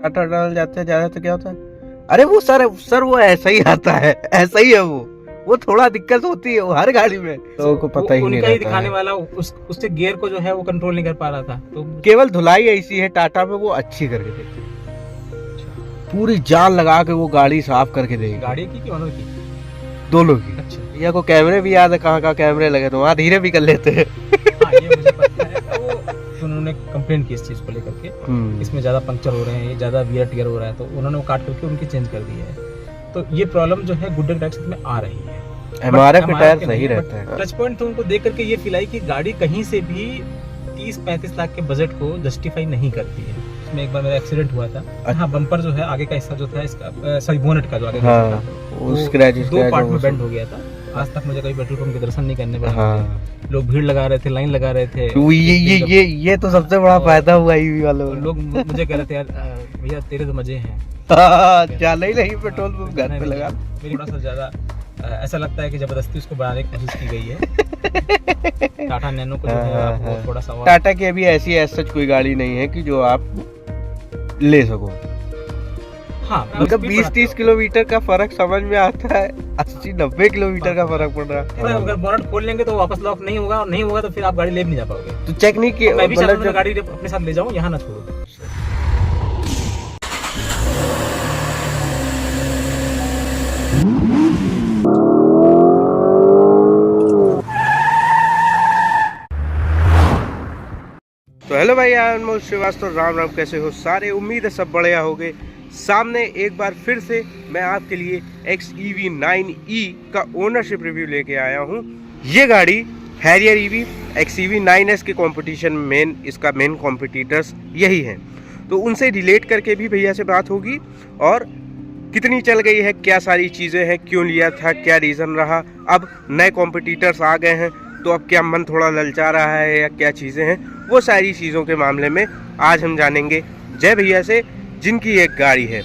टाटा डाल जाते हैं ज्यादा तो क्या होता है, अरे वो सर वो ऐसा ही आता है, ऐसा ही है वो थोड़ा दिक्कत होती है वो हर गाड़ी में, लोगों को पता ही नहीं उनका ही रहता दिखाने है। वाला उसके गियर को जो है वो कंट्रोल नहीं कर पा रहा था, तो केवल धुलाई ऐसी है टाटा में, वो अच्छी करके देती है, पूरी जान लगा के वो गाड़ी साफ करके देगी। गाड़ी की ओनर की? दोनों की। अच्छा, भैया को कैमरे भी याद है, कहाँ कैमरे लगे तो वहाँ धीरे भी कर लेते हैं। हाँ ये मुझे पता है। तो उन्होंने कंप्लेंट की इस चीज को लेकर के, इसमें ज्यादा पंक्चर हो रहे हैं, ये ज्यादा वियर टियर हो रहा है, तो उन्होंने वो काट करके उनकी चेंज कर दी है। तो ये प्रॉब्लम जो है गुड टायर्स में आ रही है। MRF के टायर सही रहते हैं। टच पॉइंट तो उनको देख करके ये फील आई कि गाड़ी कहीं से भी 30-35 लाख के बजट को जस्टिफाई नहीं करती है। इसमें एक बार मेरा एक्सीडेंट हुआ था, हाँ बम्पर जो है आगे का हिस्सा जो था इसका, सॉरी बोनेट का जो आगे का हिस्सा था, वो स्क्रैच दो पार्ट में बेंड हो गया था। आज तक मुझे कभी पेट्रोल पंप के दर्शन नहीं करने पड़े। हाँ। लोग भीड़ लगा रहे थे, लाइन लगा रहे थे। तो ये तो सबसे बड़ा फायदा हुआ ईवी वालों और को। लोग मुझे कह रहे थे यार भैया तेरे तो मजे हैं, चल ही नहीं पेट्रोल पंप घर पे लगा। मेरी थोड़ा सा ज्यादा ऐसा लगता है कि जबरदस्ती उसको बढ़ाने की कोशिश की गई है। टाटा नैनो को जो है वो थोड़ा सा और टाटा की अभी ऐसी सच कोई गाड़ी नहीं है कि जो आप ले सको। हाँ मतलब 20-30 किलोमीटर का फर्क समझ में आता है, 80-90 किलोमीटर का फर्क पड़ रहा है। अगर बोनट खोल लेंगे तो वापस लॉक नहीं होगा, और नहीं होगा तो फिर आप गाड़ी ले भी नहीं जा पाओगे। तो चेक नहीं किया, मैं भी चाहता हूं मतलब गाड़ी अपने साथ ले जाऊं, यहाँ ना छोड़ो। तो हेलो भाई, आई एम श्रीवास्तव, राम राम, कैसे हो सारे? उम्मीद है सब बढ़िया होगे। सामने एक बार फिर से मैं आपके लिए XEV9e का ओनरशिप रिव्यू लेके आया हूँ। ये गाड़ी हैरियर EV XEV9S के कंपटीशन में इसका मेन कॉम्पिटिटर्स यही हैं, तो उनसे रिलेट करके भी भैया से बात होगी, और कितनी चल गई है, क्या सारी चीज़ें हैं, क्यों लिया था, क्या रीज़न रहा, अब नए कॉम्पिटिटर्स आ गए हैं तो अब क्या मन थोड़ा ललचा रहा है या क्या चीज़ें हैं, वो सारी चीज़ों के मामले में आज हम जानेंगे जय भैया से, जिनकी एक गाड़ी है।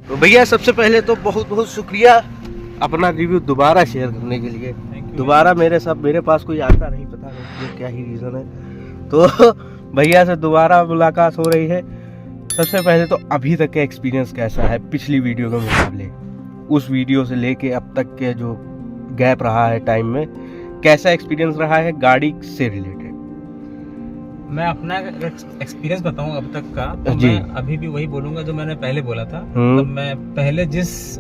तो भैया सबसे पहले तो बहुत बहुत शुक्रिया अपना रिव्यू दोबारा शेयर करने के लिए। दोबारा मेरे पास कोई आता नहीं, पता नहीं क्या ही रीज़न है, तो भैया से दोबारा मुलाकात हो रही है। सबसे पहले तो अभी तक का एक्सपीरियंस कैसा है पिछली वीडियो के मुकाबले? उस वीडियो से लेके अब तक के जो गैप रहा है टाइम में, कैसा एक्सपीरियंस रहा है गाड़ी से रिलेटेड? मैं अपना एक्सपीरियंस बताऊं अब तक का, तो जी। मैं अभी भी वही बोलूंगा जो मैंने पहले बोला था। मतलब मैं पहले जिस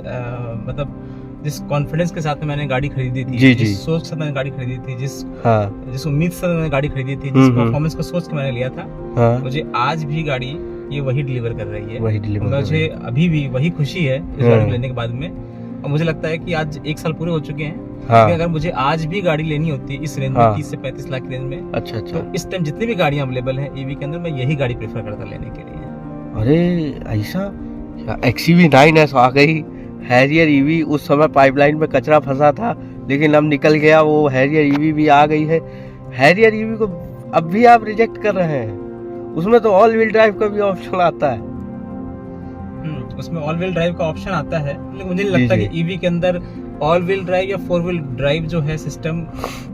कॉन्फिडेंस के साथ में मैंने गाड़ी खरीदी थी, जी, जिस सोच से मैंने गाड़ी खरीदी थी, हाँ, जिस उम्मीद से मैंने गाड़ी खरीदी थी, जिस परफॉर्मेंस को सोच के मैंने लिया था, हाँ, मुझे आज भी गाड़ी ये वही डिलीवर कर रही है। वही डिलीवर कर मुझे रही है। अभी भी वही खुशी है इस गाड़ी को लेने के बाद में, और मुझे लगता है कि आज 1 साल पूरे हो चुके हैं। हाँ, अगर मुझे आज भी गाड़ी लेनी होती इस रेंज हाँ, में, 30 से 35 लाख की रेंज में, अच्छा तो इस टाइम जितनी भी गाड़ियां अवेलेबल हैं EV के अंदर, मैं यही गाड़ी प्रेफर करता लेने के लिए। अरे ऐसा, XEV9S आ गई, हैरियर EV उस समय पाइपलाइन में कचरा फंसा था, लेकिन अब निकल गया, वो हैरियर EV भी आ गई है। हैरियर EV को अब भी आप रिजेक्ट कर रहे हैं? उसमें तो ऑल व्हील ड्राइव का भी ऑप्शन आता है। उसमें ऑल व्हील ड्राइव का ऑप्शन आता है, लेकिन मुझे नहीं लगता कि EV के अंदर ऑल व्हील ड्राइव या 4 व्हील ड्राइव जो है सिस्टम,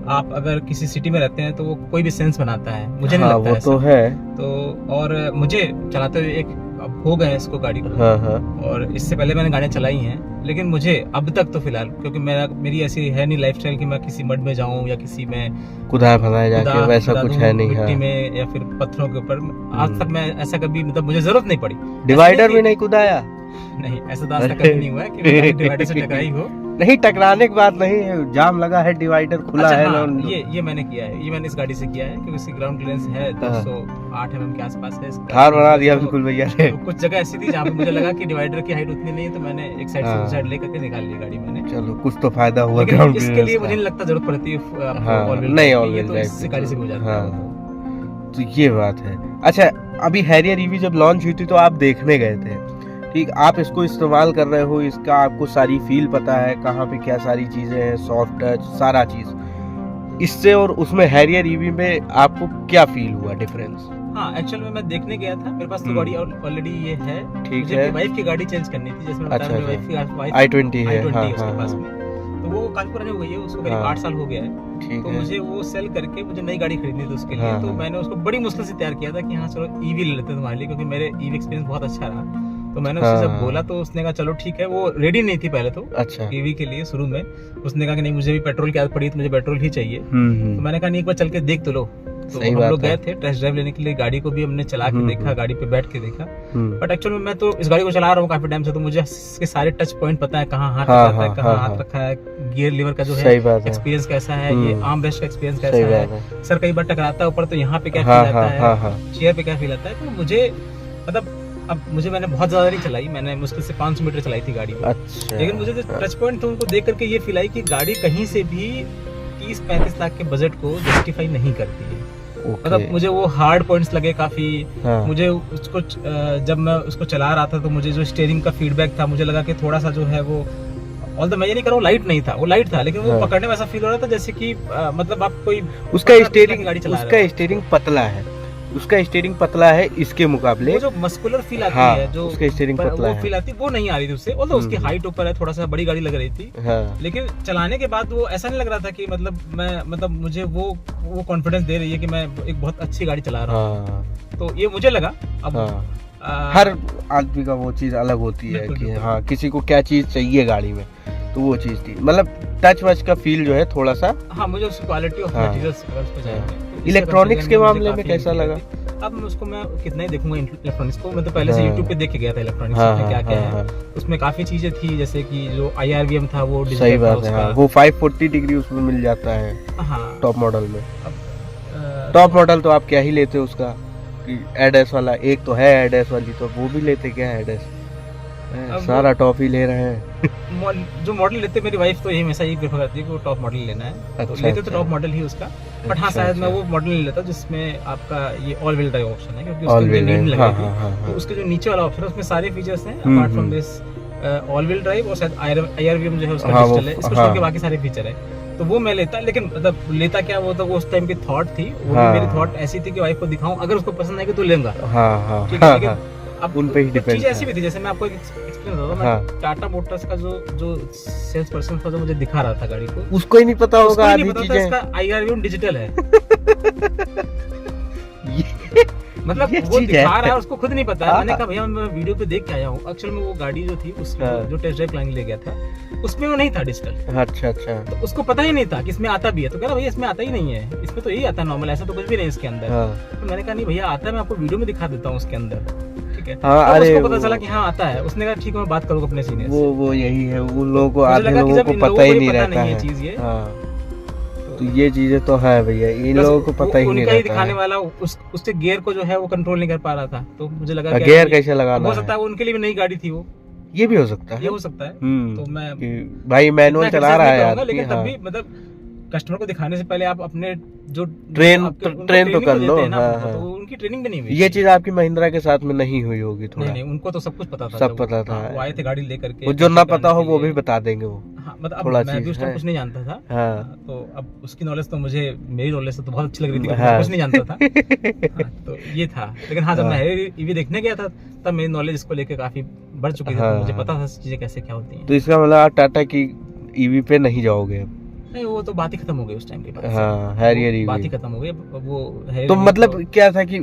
आप अगर किसी सिटी में रहते हैं तो वो कोई भी सेंस बनाता है, मुझे नहीं लगता वो ऐसा। तो है। तो और मुझे चलाते हुए अब हो गए इसको गाड़ी को, हाँ, हाँ, और इससे पहले मैंने गाड़ियाँ चलाई हैं, लेकिन मुझे अब तक तो फिलहाल, क्योंकि मेरी ऐसी है नहीं लाइफस्टाइल कि मैं किसी मड में जाऊं या किसी में कुदाए फंसाए जाके, वैसा कुदा कुछ दूं है नहीं। मिट्टी हाँ, में या फिर पत्थरों के ऊपर। आज तक मैं ऐसा कभी, मतलब मुझे जरूरत नहीं पड़ी। डिवाइडर भी नहीं कुदाया? नहीं, ऐसा तो आज तक कभी नहीं हुआ है कि मैं डिवाइडर से टकराई हो। नहीं टकराने की बात नहीं है, जाम लगा है, डिवाइडर खुला अच्छा, है हाँ, ना। ये मैंने किया है, ये मैंने इस गाड़ी से किया है क्योंकि इसकी ग्राउंड क्लियरेंस है 208 mm के आसपास है। थार बना दिया बिल्कुल भैया ने। तो कुछ जगह ऐसी थी जहाँ पे मुझे लगा कि डिवाइडर की हाइट उतनी नहीं है, तो मैंने एक साइड से हाँ। दूसरी साइड लेकर के निकाल ली गाड़ी मैंने। चलो कुछ तो फायदा हुआ लेकिन ग्राउंड इसके लिए मुझे नहीं लगता जरूरत पड़ती है हाँ, ऑल व्हील नहीं ड्राइव ऑल की, ये व्हील तो ड्राइव इससे की गाड़ी से तो- हो जाता है। हाँ, तो ये बात है। अच्छा, अभी हैरियर ईवी जब लॉन्च हुई थी तो आप देखने गए थे, ठीक, आप इसको इस्तेमाल कर रहे हो, इसका आपको सारी फील पता है, कहाँ पे क्या सारी चीजें हैं, सॉफ्ट टच सारा चीज, इससे और उसमें हैरियर ईवी में आपको क्या फील हुआ डिफरेंस? हाँ, एक्चुअल में मैं देखने गया था, मेरे पास तो गाड़ी ऑलरेडी ये है। ठीक मुझे है। अपनी वाइफ की गाड़ी चेंज करनी थी, जैसे मैंने अच्छा, बताया मेरी वाइफ i20 है, i20 हाँ है उसके हाँ पास हाँ, में, तो वो काफी पुरानी हो गई है, उसको करीब हाँ। 8 साल हो गया है। ठीक तो है। मुझे वो सेल करके मुझे नई गाड़ी खरीदनी थी उसके लिए, हाँ, तो हाँ। मैंने उसको बड़ी मुश्किल से तैयार किया था कि हाँ चलो ईवी ले लेते हैं तुम्हारे लिए, क्योंकि मेरे ईवी एक्सपीरियंस बहुत अच्छा रहा। तो मैंने उससे जब हाँ। बोला तो उसने कहा चलो ठीक है, वो रेडी नहीं थी पहले तो अच्छा। ईवी के लिए शुरू में। उसने कहा कि नहीं मुझे भी पेट्रोल की आदत पड़ी है, तो मुझे पेट्रोल ही चाहिए। तो मैंने कहा नहीं एक बार चल के देख तो लो। तो सही हम बात लोग है। गए थे टेस्ट ड्राइव लेने के लिए, गाड़ी को भी हमने चला के देखा, गाड़ी पे बैठ के देखा। बट एक्चुअली में मैं तो इस गाड़ी को चला रहा हूँ काफी टाइम से, तो मुझे इसके सारे टच पॉइंट पता है, कहाँ हाथ हाँ, रखा है, हाँ, कहाँ हाँ, हाथ रखा है, गियर लीवर का जो है सही बात है। एक्सपीरियंस कैसा है, ये आर्म रेस्ट का एक्सपीरियंस सही कैसा बात है, सर कई बार टकराता है ऊपर तो यहाँ पे क्या हाँ, फील आता हाँ, है, हाँ। चेयर पे क्या फील आता है। तो मुझे मतलब अब मैंने बहुत ज्यादा नहीं चलाई, मैंने मुश्किल से 500 मीटर चलाई थी गाड़ी को। अच्छा। लेकिन मुझे जो टच पॉइंट थे उनको देख करके ये फील आई कि गाड़ी कहीं से भी 30-35 लाख के बजट को जस्टिफाई नहीं करती है। मतलब मुझे वो हार्ड पॉइंट्स लगे काफी। हाँ। मुझे उसको जब मैं उसको चला रहा था तो मुझे जो स्टीयरिंग का फीडबैक था, मुझे लगा कि थोड़ा सा जो है वो, ऑल द मैं ये नहीं कर रहा हूँ लाइट नहीं था, वो लाइट था, लेकिन वो हाँ। पकड़ने में ऐसा फील हो रहा था जैसे कि मतलब आप कोई उसका स्टीयरिंग गाड़ी चला रहे स्टीयरिंग पतला है, उसका स्टीयरिंग पतला है इसके मुकाबले। वो जो मस्कुलर फील आती हाँ, है, जो उसका स्टीयरिंग पतला वो है। फील आती वो नहीं आ रही थी उससे, ऑल्दो उसकी हाइट ऊपर है, थोड़ा सा बड़ी गाड़ी लग रही थी। हाँ। लेकिन चलाने के बाद वो ऐसा नहीं लग रहा था कि मतलब मुझे वो कॉन्फिडेंस दे रही है कि मैं एक बहुत अच्छी गाड़ी चला रहा हूँ। हाँ। तो ये मुझे लगा। अब हाँ। हर आदमी का वो चीज अलग होती है बिल्कुल, कि बिल्कुल। हाँ किसी को क्या चीज चाहिए गाड़ी में, तो वो चीज थी। मतलब टच वच का फील जो है थोड़ा सा। हाँ, मुझे उसकी क्वालिटी ऑफ हाँ। मटेरियल्स पे जाएंगे तो इस इलेक्ट्रॉनिक्स कंपैरिजन के में मुझे मामले में काफी कैसा इजी लगा? लगी। अब उसको मैं कितना ही देखूंगा इलेक्ट्रॉनिक्स को, मैं तो पहले से हाँ। यूट्यूब पे देख के गया था इलेक्ट्रॉनिक्स हाँ, में क्या क्या हाँ, है। उसमें काफी चीजें थी, जैसे कि जो IRVM था वो सही डिजिटल था बात है। उसका। हाँ, वो 540 डिग्री उसमें मिल जाता है हाँ। टॉप मॉडल में। अब, टॉप मॉडल तो आप क्या ही लेते हो उसका कि एडएस वाला, एक तो है एडएस वाली, तो वो भी लेते क्या है एडएस, अब सारा टॉप ही ले रहे हैं। जो मॉडल लेते मेरी वाइफ तो ये हमेशा ये प्रेफर करती है कि वो टॉप मॉडल लेना है, तो अच्छा, लेते तो अच्छा। टॉप मॉडल ही उसका। बट हाँ, अच्छा, शायद मैं अच्छा। वो मॉडल नहीं लेता जिसमें आपका ये ऑल व्हील ड्राइव ऑप्शन है, क्योंकि All उसके wheel नीड नहीं drive, लग रही हाँ, हाँ, थी। हाँ, तो उसके जो नीचे वाला ऑप्शन है उसमें सारे फीचर्स हैं apart from this all wheel drive, और शायद IRVM जो है उसका हाँ, वो- डिजिटल है, इसको हाँ। छोड़ के बाकी सारे फीचर है। तो वो मैं लेता, लेकिन मतलब लेता क्या, वो तो उस टाइम की थॉट थी, वो हाँ। भी मेरी थॉट ऐसी थी कि वाइफ को दिखाऊं, अगर उसको पसंद आएगी तो लूंगा। हाँ हाँ ठीक है, हाँ, लेकिन हाँ। अब उन पे ही कुछ depend चीजें ऐसी है। भी थी, जैसे मैं आपको एक एक्सपीरियंस बताता हूँ। हाँ। मैं टाटा मोटर्स का जो सेल्स पर्सन था जो मुझे दिखा रहा था गाड़ी को, उसको ही नहीं पता उसको होगा ही आधी नहीं पता था चीजें। इसका IRVM डिजिटल है। ये- मतलब ये वो चीज दिखा है। रहा है, उसको खुद नहीं पता है। हाँ। मैंने कहा भैया मैं वीडियो पे देख के आया हूँ। एक्चुअल में वो गाड़ी जो थी उस हाँ। जो टेस्ट ड्राइव लाइन ले गया था उसमें वो नहीं था डिजिटल, अच्छा अच्छा। तो उसको पता ही नहीं था कि इसमें आता भी है। तो कह रहा भैया इसमें आता ही नहीं है, इसमें तो यही आता है नॉर्मल, ऐसा तो कुछ भी नहीं इसके अंदर। हाँ तो मैंने कहा नहीं भैया आता है, मैं आपको वीडियो में दिखा देता हूँ उसके अंदर, ठीक है। हाँ, तब अरे उसको पता वो- चला कि हाँ आता है। उसने कहा ठीक है मैं बात करूँगा अपने सीनियर से। वो यही है, उन लोगों को, मुझे आधे लगा कि लोगों जब को इन पता लोगों ही को नहीं पता रहता नहीं है। है चीज़ ये। हाँ, तो ये चीजें तो है भैया, इन बस लोगों को पता ही नहीं उनका ही रहता दिखाने है। वाला उसके गियर को जो है वो कंट्रोल नहीं कर पा रहा था, तो मुझे लगा कि गियर यार कैसे लगाना हो सकता है, है उनके लिए भी नई गाड़ी थी वो, ये भी हो सकता ये है। हो सकता है। तो मैं कि भाई मैनुअल इतना चला रहा है criticize नहीं करूंगा, आदमी, लेकिन तब हाँ। भी मतलब कस्टमर को दिखाने से पहले आप अपने जो ट्रेन आपके- उनको ट्रेन तो training कर देते लो। हैं ना, हाँ, उनको, हाँ। तो उनकी ट्रेनिंग भी नहीं हुई ये थी। चीज आपकी महिंद्रा के साथ में नहीं हुई होगी थोड़ा। नहीं उनको तो सब कुछ पता था, सब जब पता था। वो आए थे गाड़ी लेकर के, वो जो ना कराने पता हो के वो लिए। भी बता देंगे वो। हाँ, मतलब अब थोड़ा मैं चीज भी उस टाइम है। कुछ नहीं जानता था। हाँ। तो अब उसकी नॉलेज तो मुझे, मेरी नॉलेज तो बहुत अच्छी लग रही थी, क्योंकि हाँ। मैं कुछ नहीं जानता था। हाँ, तो ये था। लेकिन हाँ, जब हाँ। मैं ईवी देखने गया था तब मेरी नॉलेज इसको लेके काफी बढ़ चुकी थी, हाँ, तो मुझे हाँ। पता था चीजें कैसे क्या होती हैं। तो इसका मतलब आप टाटा की ईवी पे नहीं जाओगे? नहीं, वो तो बात ही खत्म हो गई उस टाइम के बाद से। हाँ, हैरियर वो ईवी। बात ही खत्म हो गई। अब वो हैरियर तो ईवी मतलब क्या था कि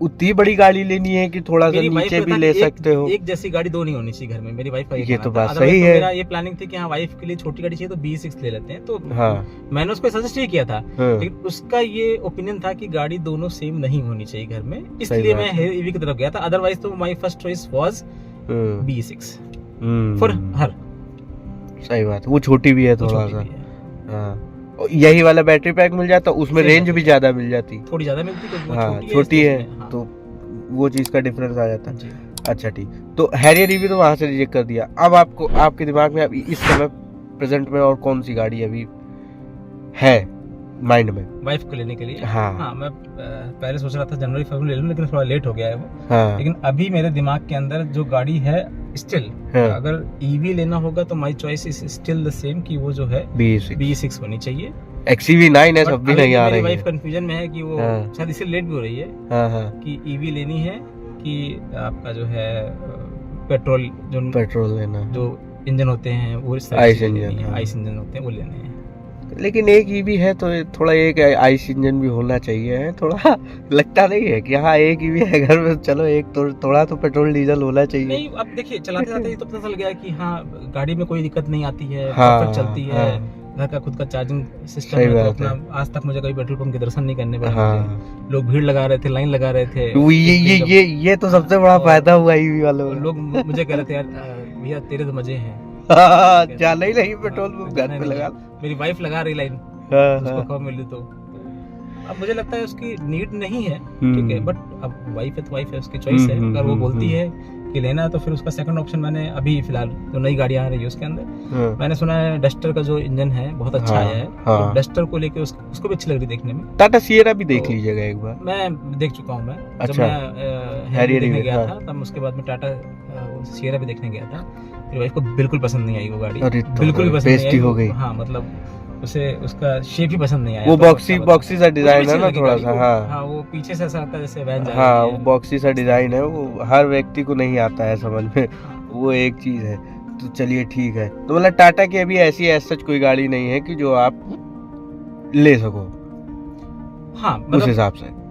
उतनी बड़ी गाड़ी लेनी है कि थोड़ा सा मेरी वाइफ नीचे को भी था ले कि एक- सकते हो? एक जैसी गाड़ी दो नहीं होनी चाहिए घर में, मेरी वाइफ का ये कहना तो था। बात Otherwise सही तो है। मेरा ये प्लानिंग थी कि हाँ वाइफ के लिए छोटी गाड़ी चाहिए तो B6 ले लेते हैं। तो हाँ। मैंने उसको सजेस्ट ही किया था, हाँ। लेकिन उसका ये ओपिनियन था कि गाड़ी दोनों सेम नहीं होनी चाहिए घर में, इसलिए बात मैं हैरियर ईवी की तरफ गया था। अदरवाइज तो my first choice was hmm, B6 hmm. For her. सही बात, वो छोटी भी है वो थोड़ा छोटी सा। भी है। हाँ, और यही वाला बैटरी पैक मिल जाता, उसमें सही रेंज बात भी है। ज्यादा मिल जाती। थोड़ी ज्यादा मिलती है, वो हाँ, छोटी छोटी है इसलिए, हाँ। तो वो चीज का डिफरेंस आ जाता। जी। अच्छा ठीक, तो हैरियर ईवी तो वहां से रिजेक्ट कर दिया। अब आपको आपके दिमाग में अभी इस समय प्रेजेंट में और कौन सी गाड़ी अभी है माइंड में? वाइफ को लेने के लिए। हाँ। हाँ, मैं पहले सोच रहा था जनवरी फरवरी ले लूं, लेकिन थोड़ा लेट हो गया है वो। हाँ, लेकिन अभी मेरे दिमाग के अंदर जो गाड़ी है स्टिल, हाँ। अगर ईवी लेना होगा तो my choice is still the same, कि वो जो है B6 B6 होनी चाहिए। XEV9 है, But सब भी अभी नहीं आ मेरी रही वाइफ है। कंफ्यूजन में है कि वो हाँ। शायद इससे लेट भी हो रही है हाँ हाँ, कि ईवी लेनी है कि आपका जो है पेट्रोल जो पेट्रोल लेना। जो इंजन होते हैं वो इस तरह आइस से इंजन, लेनी है, हाँ। आइस इंजन होते हैं वो लेने हैं। लेकिन एक ईवी है तो थोड़ा एक आइस इंजन भी होना चाहिए है, थोड़ा लगता नहीं है कि हाँ एक ईवी है घर में, चलो एक तो थोड़ा तो पेट्रोल डीजल होना चाहिए। नहीं, अब देखिए चलाते जाते तो पता चल गया कि हाँ गाड़ी में कोई दिक्कत नहीं आती है, हाँ, परफेक्ट चलती है, हाँ। घर का खुद का चार्जिंग सिस्टम सही है, तो बात है। अपना आज तक मुझे कभी पेट्रोल पंप के दर्शन नहीं करने पड़े। हाँ। मुझे लोग भीड़ लगा रहे थे, लाइन लगा रहे थे। वो ये तो सबसे बड़ा और- फायदा हुआ ईवी वालों और में। लोग मुझे कह रहे थे यार भैया तेरे तो मजे हैं। हाँ, जाना ही नहीं पेट्रोल पंप, घर पे लगा। मेरी वाइफ लगा रही लाइन, हाँ, उसको हाँ। कब मिलू तो। अब मुझे लगता है उसकी नीड नहीं है, हम्म। ठीक है, बट अब वाइफ है तो वाइफ है, उसकी चॉइस है। अगर वो बोलती है कि लेना है तो फिर उसका सेकंड ऑप्शन मैंने अभी फिलहाल जो नई गाड़ी आ रही है उसके अंदर हाँ। मैंने सुना है डस्टर का जो इंजन है बहुत अच्छा हाँ, आया है। हाँ। तो डस्टर को लेके उसको भी अच्छी लग रही देखने में। टाटा सिएरा भी देख तो- लीजिएगा एक बार। मैं देख चुका हूँ। मैं जब अच्छा। मैं हैरियर देखने भी, गया हाँ। था तब उसके बाद में टाटा सिएरा भी देखने गया था। मेरी वाइफ को बिल्कुल पसंद नहीं आई वो गाड़ी, अरे तो बिल्कुल भी पसंद नहीं बेइज्जती आई। हो गई। हाँ, मतलब उसे उसका शेप ही पसंद नहीं आया। वो तो बॉक्सी क्या बॉक्सी सा बताऊं। डिजाइन मुझे है ना अच्छी थोड़ा लगी सा। गाड़ी, हाँ हाँ, वो पीछे से ऐसा लगता है जैसे वैन जा हाँ, रही वो है। बॉक्सी सा डिजाइन है, वो हर व्यक्ति को नहीं आता है समझ में, वो एक चीज है। तो चलिए ठीक है, तो मतलब टाटा की अभी ऐसी सच कोई गाड़ी नहीं है कि जो आप ले सको हाँ, उस मतलब हिसाब से।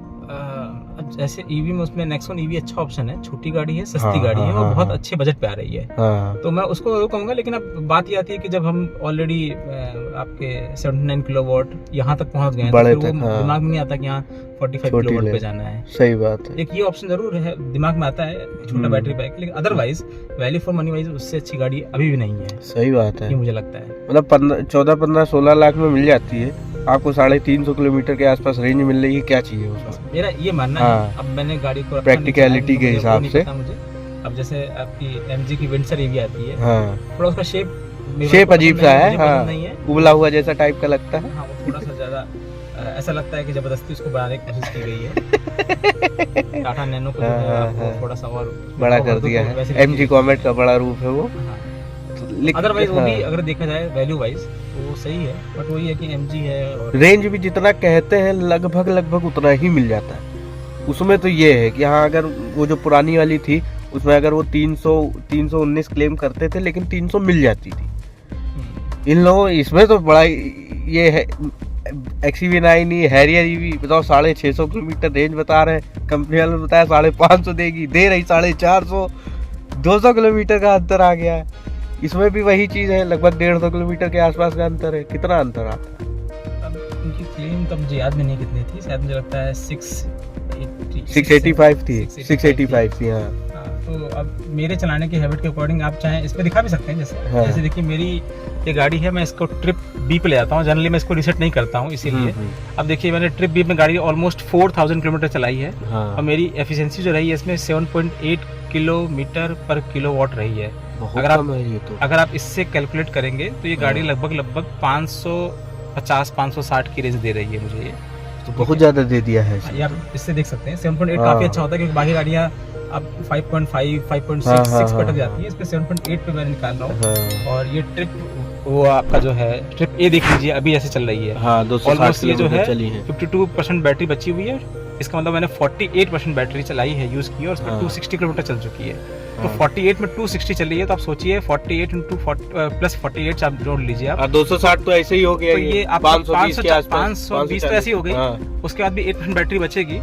अब जैसे ईवी में उसमें नेक्सॉन ईवी अच्छा ऑप्शन है, छोटी गाड़ी है, सस्ती हाँ, गाड़ी है हाँ, और बहुत हाँ। अच्छे बजट पे आ रही है। हाँ तो मैं उसको वो कहूंगा। लेकिन अब बात ये आती है कि जब हम ऑलरेडी आपके 79 किलोवाट यहाँ तक पहुंच गए हैं, तो बड़े फिर वो तक, हाँ। दिमाग में नहीं आता कि यहाँ 45 छोटी किलोवाट ले। पे जाना है। सही बात है। एक ये ऑप्शन जरूर है, दिमाग में आता है छोटा बैटरी पैक, लेकिन otherwise value for money wise उससे अच्छी गाड़ी अभी भी नहीं है, सही बात है। ये मुझे लगता है। मतलब 14-15-16 लाख में मिल जाती है आपको, 350 किलोमीटर के आसपास रेंज मिल रही है, क्या चाहिए उसमें? मेरा ये मानना हाँ। है। अब मैंने गाड़ी को Practicality के हिसाब से। मुझे अब जैसे आपकी MG की विंडसर ईवी आती है, हाँ, थोड़ा उसका शेप अजीब सा है। हाँ, नहीं है। उबला हुआ जैसा टाइप का लगता है। हाँ, वो थोड़ा सा ज्यादा ऐसा लगता है कि जबरदस्ती उसको बढ़ाने की कोशिश की गई है। टाटा नैनो को जो है हाँ, आपको हाँ। थोड़ा सा और बड़ा और कर तो दिया वैसे है, भी MG कॉमेट का बड़ा रूप है वो। अदरवाइज वो भी हाँ। अगर देखा जाए वैल्यू वाइज तो वो सही है, बट वही है कि MG है और रेंज भी जितना कहते हैं लगभग उतना ही मिल जाता है। उसमें तो ये है कि हाँ, अगर वो जो पुरानी वाली थी उसमें अगर वो 319 क्लेम करते थे, लेकिन 300 मिल जाती थी। इन लोगों इसमें तो बड़ा ये है, XEV9 हैरियर ईवी बताओ 650 किलोमीटर रेंज बता रहे हैं, कंपनी वालों ने बताया 550 देगी, दे रही 450, 200 किलोमीटर का अंतर आ गया है। इसमें भी वही चीज है, लगभग 150 किलोमीटर के आसपास का अंतर है। कितना अंतर आता है? अब उनकी क्लेम तो मुझे याद में नहीं कितनी थी, शायद मुझे लगता है 685 थी, 685 थी। हाँ, तो अब मेरे चलाने की हैबिट के अकॉर्डिंग आप चाहें इस पे दिखा भी सकते हैं। जैसे हाँ। जैसे देखिए मेरी ये गाड़ी है, मैं इसको ट्रिप बी पे ले जाता हूँ, जनरली मैं इसको रीसेट नहीं करता हूँ इसीलिए। अब देखिए मैंने ट्रिप बी में गाड़ी ऑलमोस्ट 4000 किलोमीटर चलाई है हाँ। और मेरी एफिशिएंसी जो रही है इसमें 7.8 किलोमीटर पर किलोवाट रही है। अगर आप अगर आप इससे कैलकुलेट करेंगे तो ये गाड़ी लगभग 550-560 की रेंज दे रही है मुझे ये। तो बहुत ज्यादा दे दिया है ये आप इससे देख सकते हैं 7.8 हाँ। काफी अच्छा होता है, क्योंकि बाकी गाड़ियाँ अब 5.5 5.6 हाँ, 6 हाँ, पर हाँ, जाती है, इस पे 7.8 पे मैं निकाल रहा हूँ। हाँ। और ये ट्रिप वो आपका जो है ट्रिप ए देख लीजिए अभी ऐसे चल रही है। हाँ, 260 ऑलमोस्ट ये जो है चली है। 52% बैटरी बची हुई है। इसका मतलब मैंने 48% बैटरी चलाई है, यूज की, और उसमें हाँ। 260 किलोमीटर चल चुकी है। तो हाँ। 48 में 260 चल रही है, तो आप सोचिए 48 इंटू प्लस 48 आप जोड़ लीजिए आप। 260 तो ऐसे ही हो गया, तो ये आपका 520 के आसपास, 520 तो ऐसी हो गई। हाँ। उसके बाद भी 8% बैटरी बचेगी।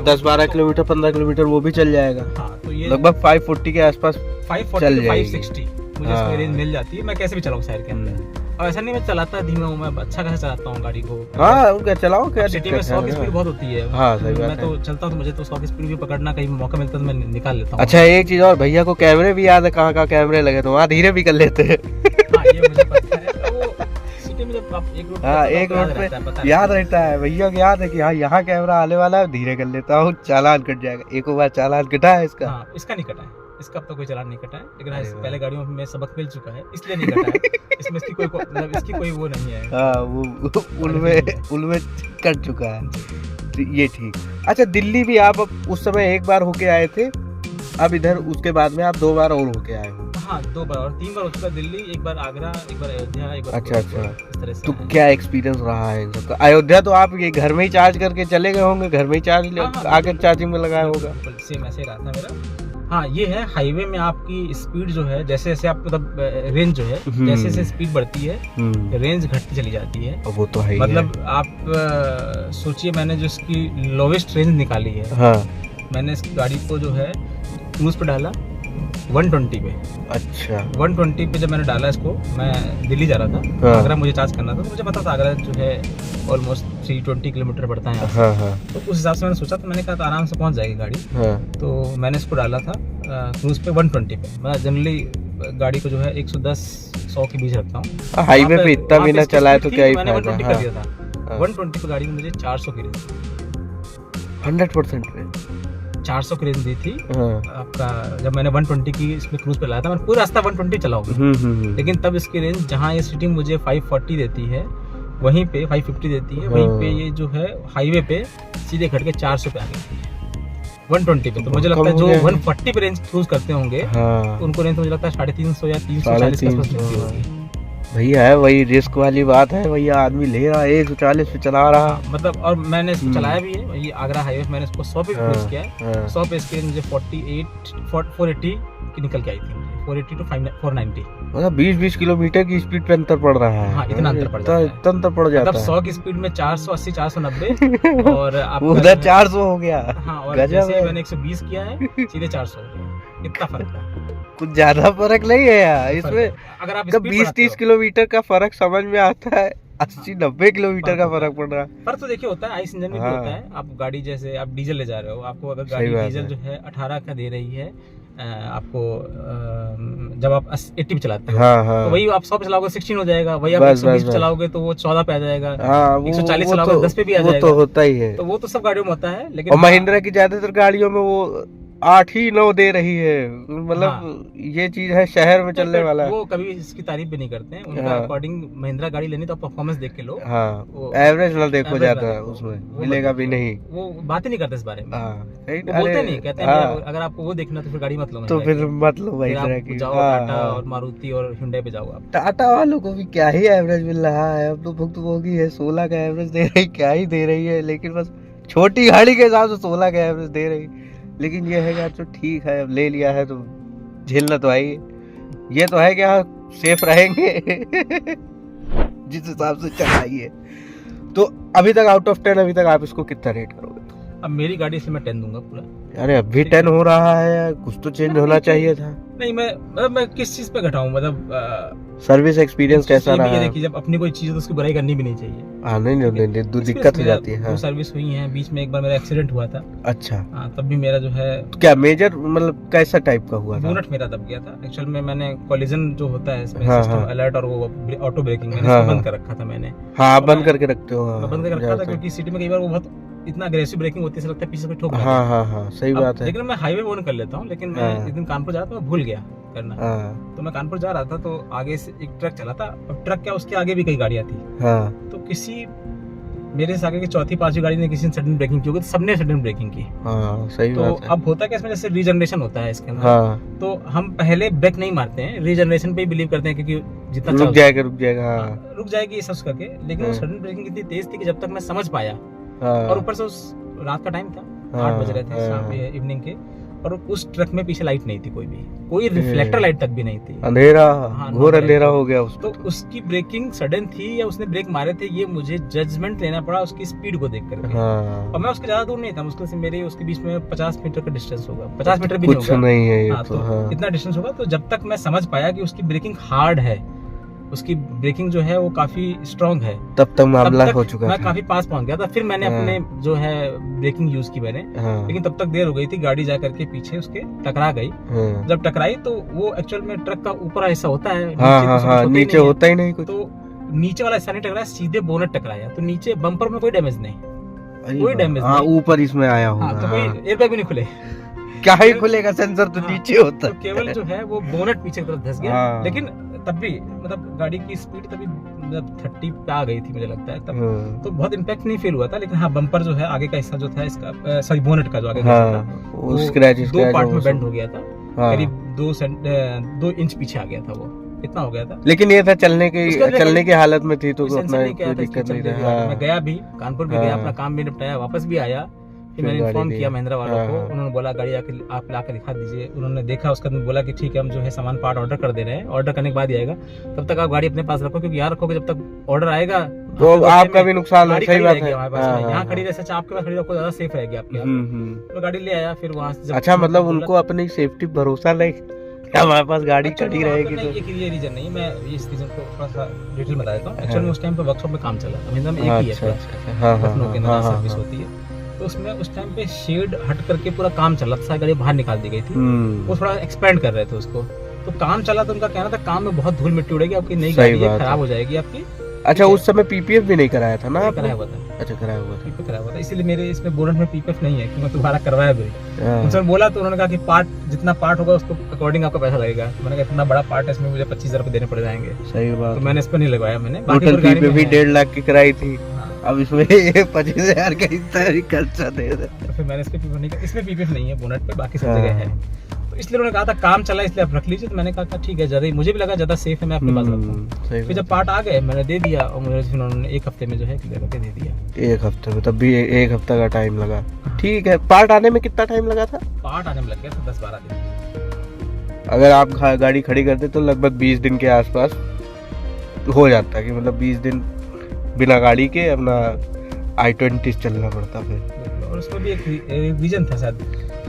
10-12 किलोमीटर 15 किलोमीटर वो भी चल जाएगा। हाँ, तो ये लगभग 540 के आसपास 540 चल to जाएगी। 560 मुझे हाँ। इसमें रेंज मिल जाती है। मैं कैसे भी चलाऊँ शहर के अंदर। और ऐसा नहीं मैं चलाता धीमा हूँ, मैं अच्छा खासा चलाता हूँ गाड़ी को। हाँ उनका चलाओ क्या सिटी में 100 की स्पीड बहुत होती है। हाँ सही बात मैं तो चलता हूँ तो मुझे तो 100 की स्पीड भी पकड़ना कहीं मौका मिलता है तो मैं निकाल लेता हूँ। अच्छा एक चीज और, भैया को कैमरे भी याद है, कहाँ कहाँ कैमरे लगे तो वहाँ धीरे भी कर लेते हैं। हाँ ये मुझे पता है। वो सिटी में जब आप एक रोड हाँ एक रोड पे याद रहता है, भैया को याद है कि हाँ यहाँ कैमरा आने वाला है, धीरे कर लेता हूँ, चालान कट जाएगा। एक बार चालान कटा है इसका? हाँ इसका नहीं कटा है, इसका अब तो कोई चालान नहीं कटा है, लेकिन हाँ अरे इससे वाह। पहले गाड़ियों में सबक मिल चुका है इसलिए नहीं कटा है। इसमें इसकी कोई मतलब इसकी कोई वो नहीं है। हाँ वो उनमें कट चुका है, तो ये ठीक। अच्छा दिल्ली भी आप अब उस समय एक बार होके आए थे, अब इधर उसके बाद में आप 2 बार और होके आए हो? हाँ 2 बार और 3 बार हो चुका है दिल्ली, एक बार आगरा, एक बार अयोध्या, एक बार अच्छा फिरोजपुर, अच्छा। इस तरह से तो आए हैं। क्या एक्सपीरियंस रहा है इन सबका? अयोध्या तो आप ये घर में ही चार्ज करके चले गए होंगे, घर में ही चार्ज हाँ, हाँ, आके चार्जिंग में लगाया होगा? बिल्कुल सेम ऐसे ही रहा था मेरा। हाँ ये है हाईवे में आपकी स्पीड जो है जैसे जैसे आप मतलब रेंज जो है जैसे जैसे स्पीड बढ़ती है रेंज घटती चली जाती है। वो तो है ही मतलब आप सोचिए मैंने जो इसकी लोवेस्ट रेंज निकाली है, हाँ मैंने इस गाड़ी को जो है क्रूज पे डाला 120 पे। अच्छा 120 पे जब मैंने डाला इसको, मैं दिल्ली जा रहा था, हाँ। आगरा मुझे चार्ज करना था, तो मुझे पता था आगरा जो है ऑलमोस्ट 320 किलोमीटर पड़ता है यहाँ से। हाँ हाँ तो उस हिसाब से मैंने सोचा, तो मैंने कहा था आराम से पहुँच जाएगी गाड़ी। हाँ तो मैंने इसको डाला था क्रूज पे 120 पे। मैं जनरली गाड़ी को जो है 110-100 के बीच रखता हूँ। हाईवे पे इतना भी ना चलाए तो क्या ही मैंने फायदा। 120 हाँ, कर दिया था। 120 पे गाड़ी में मुझे 400 की रेंज 100% पे 400 की रेंज दी थी हाँ आपका। जब मैंने 120 की इसमें क्रूज पे लाया था, मैंने पूरा रास्ता 120 चला होगा, लेकिन तब इसकी रेंज जहाँ ये सिटी मुझे 540 देती है वहीं पे 550 देती है, वहीं पे ये जो है हाईवे पे सीधे घट के 400 पे आ गई थी 120 पे। तो मुझे लगता है जो 140 पे रेंज क्रूज करते होंगे हाँ उनको रेंज मुझे लगता है 350 या 340 के आसपास मिलती होगी। भैया है वही रिस्क वाली बात है, भैया आदमी ले रहा है 140 पे चला रहा। मतलब और मैंने इसको चलाया भी है, ये आगरा हाईवे पे मैंने इसको 100 पे क्रूज किया है। हाँ 100 पे इसकी मुझे 480 की निकल के आई थी, 480 टू 490। मतलब 20-20 किलोमीटर की स्पीड पे अंतर पड़ रहा है। हाँ, इतना अंतर पड़ जाता है। इतना अंतर पड़ जाता मतलब है। 100 की स्पीड में 480 490 और आपका उधर 400 हो गया। हाँ, और गजब जैसे है। मैंने 120 किया है सीधे 400 हो गया। इतना फर्क है। कुछ ज्यादा फर्क नहीं है यार इसमें। अगर आप जब स्पीड 20-30 किलोमीटर का फर्क समझ में आता है, 80-90 किलोमीटर का फर्क पड़ रहा है। फर्क तो देखिए होता है, आइस इंजन में भी हाँ। होता है। आप गाड़ी जैसे आप डीजल ले जा रहे हो, आपको अगर सही गाड़ी बात डीजल है। जो है 18 का दे रही है आपको जब आप 80 पे चलाते हो, हाँ हाँ तो वही आप 100 पे चलाओगे 16 हो जाएगा, वही आप बस, 120 पे बस। चलाओगे तो वो 14 पे आ जाएगा। हाँ 140 वो चलाओगे तो 10 पे भी आ वो जाएगा। तो होता ही है। तो वो तो सब गाड़ियों में होता है, लेकिन और महिंद्रा की ज्यादातर गाड़ियों में वो 8 ही 9 दे रही है। मतलब हाँ। ये चीज है शहर में चलने वाला। वो कभी इसकी तारीफ भी नहीं करते हैं। उनका हाँ। अकॉर्डिंग महिंद्रा गाड़ी लेनी तो परफॉर्मेंस देख के लो। हाँ वो एवरेज ना देखो average ज्यादा ना देखो, उसमें वो मिलेगा मत भी देखो। नहीं। वो बात ही नहीं करते इस बारे में। हाँ वो बोलते नहीं, कहते हैं हाँ, अगर आपको वो देखना तो फिर गाड़ी मत लो तो महिंद्रा फिर की। मत लो भाई फिर तरह आप की। जाओ हाँ, टाटा हाँ। और मारुति और hyundai पे जाओ आप। टाटा वालों को भी क्या ही एवरेज मिल रहा है, अब तो भुक्तभोगी है। 16 का एवरेज दे रही, क्या ही दे रही है, लेकिन बस छोटी गाड़ी के हिसाब से 16 का एवरेज दे रही। लेकिन ये है कि तो ठीक है, अब ले लिया है तो झेलना तो आएगी। ये तो है कि हाँ सेफ रहेंगे जिस हिसाब से चलाइए। तो अभी तक आउट ऑफ 10 अभी तक आप इसको कितना रेट करोगे? अब मेरी गाड़ी इसलिए मैं 10 दूंगा पूरा। अरे अभी 10 हो रहा है यार, कुछ तो चेंज होना चाहिए था। नहीं मैं किस चीज पे घटाऊं, मतलब सर्विस एक्सपीरियंस कैसा ये भी रहा? ये देखिए, जब अपनी कोई चीज है तो उसकी बुराई करनी भी नहीं चाहिए। हाँ नहीं दिक्कत हो जाती है। हाँ। सर्विस हुई है, बीच में एक बार मेरा एक्सीडेंट हुआ था। अच्छा हाँ, तब भी मेरा जो है तो क्या मेजर मतलब कैसा टाइप का हुआ था? बोनट मेरा दब गया था। एक्चुअल में मैंने कॉलिजन जो होता है इसमें हाँ, सिस्टम हाँ। अलर्ट और वो ऑटो ब्रेकिंग मैंने हाँ, इसको हाँ। बंद कर रखा था मैंने। हाँ आप बंद मैं- करके रखते हो। हाँ मैं बंद करके रखा था ज्यादातर। क्योंकि सिटी में कई बार वो बहुत इतना अग्रेसिव ब्रेकिंग होती है, ऐसा लगता है पीछे से ठोक देता है। हाँ हाँ हाँ सही अब बात है। लेकिन मैं हाईवे ऑन कर लेता हूँ, लेकिन मैं हाँ। एक दिन कानपुर जा रहा था, मैं भूल गया करना। हाँ तो मैं कानपुर जा रहा था तो आगे से एक ट्रक चला था। अब ट्रक क्या, उसके आगे भी कई गाड़ियां थी। हाँ तो किसी मेरे से आगे की चौथी पांचवी गाड़ी ने किसी ने सडन ब्रेकिंग की होगी, तो सबने सडन ब्रेकिंग की। हाँ सही तो बात है। अब होता क्या इसमें, जैसे रीजनरेशन होता है इसके अंदर। हाँ तो हम पहले ब्रेक नहीं मारते हैं, रीजनरेशन पे ही बिलीव करते हैं, क्योंकि जितना रुक जाएगा। हाँ रुक जाएगी सब करके। लेकिन वो हाँ। सडन ब्रेकिंग इतनी तेज थी कि जब तक मैं समझ पाया, हाँ और ऊपर से उस रात का टाइम था, हाँ, 8 बज रहे थे शाम हाँ। इवनिंग के, और उस ट्रक में पीछे लाइट नहीं थी, कोई रिफ्लेक्टर लाइट तक भी नहीं थी। अंधेरा, हाँ, घोर अंधेरा हो गया उसको। तो उसकी ब्रेकिंग सडन थी या उसने ब्रेक मारे थे, ये मुझे जजमेंट लेना पड़ा उसकी स्पीड को देख करके। हाँ और मैं उसके ज्यादा दूर नहीं था, मुश्किल से मेरे उसके बीच में 50 मीटर का डिस्टेंस होगा, 50 मीटर भी नहीं कुछ होगा। नहीं है ये हाँ, तो। तो हाँ इतना डिस्टेंस होगा। तो जब तक मैं समझ पाया कि उसकी ब्रेकिंग हार्ड है, उसकी ब्रेकिंग जो है वो काफी स्ट्रांग है। तब तक मामला हो चुका मैं था। काफी पास पहुंच गया था, फिर मैंने अपने जो है ब्रेकिंग यूज की मैंने, लेकिन तब तक देर हो गई थी, गाड़ी जा करके पीछे उसके टकरा गई। जब टकराई तो वो एक्चुअल में ट्रक का ऊपर हिस्सा होता है, नीचे होता ही नहीं कुछ, तो नीचे वाला हिस्सा नहीं टकराया, सीधे बोनट टकराया, तो नीचे बम्पर में कोई डैमेज नहीं, कोई डैमेज नहीं। ऊपर इसमें आया होगा, तो कोई एयरबैग भी नहीं खुले, क्या ही खुलेगा, सेंसर तो नीचे होता है। तो केवल जो है वो बोनट पीछे की तरफ धंस गया, लेकिन तब भी मतलब गाड़ी की स्पीड तभी मतलब 30 पे आ गई थी मुझे लगता है तब, तो बहुत इम्पैक्ट नहीं फील हुआ था। लेकिन हाँ, बम्पर जो है आगे का हिस्सा जो था इसका, सॉरी बोनट का जो आगे का हिस्सा था, वो दो पार्ट में बेंड हो गया था, करीब 2 इंच पीछे आ गया था, वो इतना हो गया था। लेकिन ये था चलने की हालत में थी, तो अपना कोई दिक्कत नहीं था। मैं गया भी, कानपुर भी गया, अपना काम भी निपटाया, वापस भी आया, फिर मैंने इन्फॉर्म किया महिंद्रा वालों को, उन्होंने बोला गाड़ी आके आप ला के दिखा दीजिए। उन्होंने देखा, उसके बाद बोला कि ठीक है, हम जो है सामान पार्ट ऑर्डर कर दे रहे हैं, ऑर्डर करने के बाद ही आएगा, तब तक आप गाड़ी अपने पास रखो, क्योंकि यहाँ रखोगे जब तक ऑर्डर आएगा तो आपका भी नुकसान है। सही बात है, हमारे पास यहाँ खड़ी रह सकते, आपके पास खड़ी रखो, ज्यादा सेफ रहेगी आपके। तो गाड़ी ले आया, फिर वहाँ से अच्छा, मतलब उनको अपनी सेफ्टी भरोसा नहीं, हमारे पास गाड़ी खड़ी रहेगी तो। ये रीजन नहीं, मैं इस रीजन को थोड़ा सा डिटेल बता देता हूँ। एक्चुअली उस टाइम पे वर्कशॉप में काम चला, महिंद्रा में एक ही है, लखनऊ के अंदर सर्विस होती है, तो उसमें उस टाइम पे शेड हट करके पूरा काम चला था, गाड़ी बाहर निकाल दी गई थी, वो थोड़ा एक्सपेंड कर रहे थे उसको, तो काम चला, तो उनका कहना था काम में बहुत धूल मिट्टी उड़ेगी, आपकी नई गाड़ी खराब हो जाएगी आपकी। अच्छा, उस समय पीपीएफ भी नहीं कराया था ना? कराया हुआ था। अच्छा, कराया हुआ था, पीपीएफ कराया हुआ था, इसीलिए मेरे इसमें बोनट में पीपीएफ नहीं है, क्योंकि दोबारा करवाया भी। उनसे बोला तो उन्होंने कहा कि पार्ट जितना पार्ट होगा उसको अकॉर्डिंग आपका पैसा लगेगा। मैंने कहा इतना बड़ा पार्ट है, इसमें मुझे 25,000 रुपए देने पड़ जाएंगे। सही बात, तो मैंने इस पर नहीं लगवाया, मैंने टोटल पीपीएफ भी 1.5 लाख की कराई थी, अब इसमें 25,000 का इतना खर्चा दे दे। फिर मैंने इसके पीपीएफ नहीं, इसमें पीपीएफ नहीं है बोनट पे, बाकी सब जगह है, तो इसलिए उन्होंने कहा था काम चला इसलिए आप रख लीजिए, तो मैंने कहा ठीक है, ज्यादा मुझे भी लगा ज्यादा सेफ है, मैं अपने पास रखूं। फिर जब पार्ट आ गए मैंने दे दिया, और मुझे फिर उन्होंने 1 हफ्ते में जो है क्लियर करके दे दिया। 1 हफ्ते में? तब भी 1 हफ्ता का टाइम लगा। ठीक है, पार्ट आने में कितना टाइम लगा था? पार्ट आने में लग गया था 10-12 दिन। अगर आप गाड़ी खड़ी करते तो लगभग 20 दिन के आसपास हो जाता, कि मतलब 20 दिन बिना गाड़ी के अपना i20 चलना पड़ता फिर। और उसमें भी एक रीजन था शायद,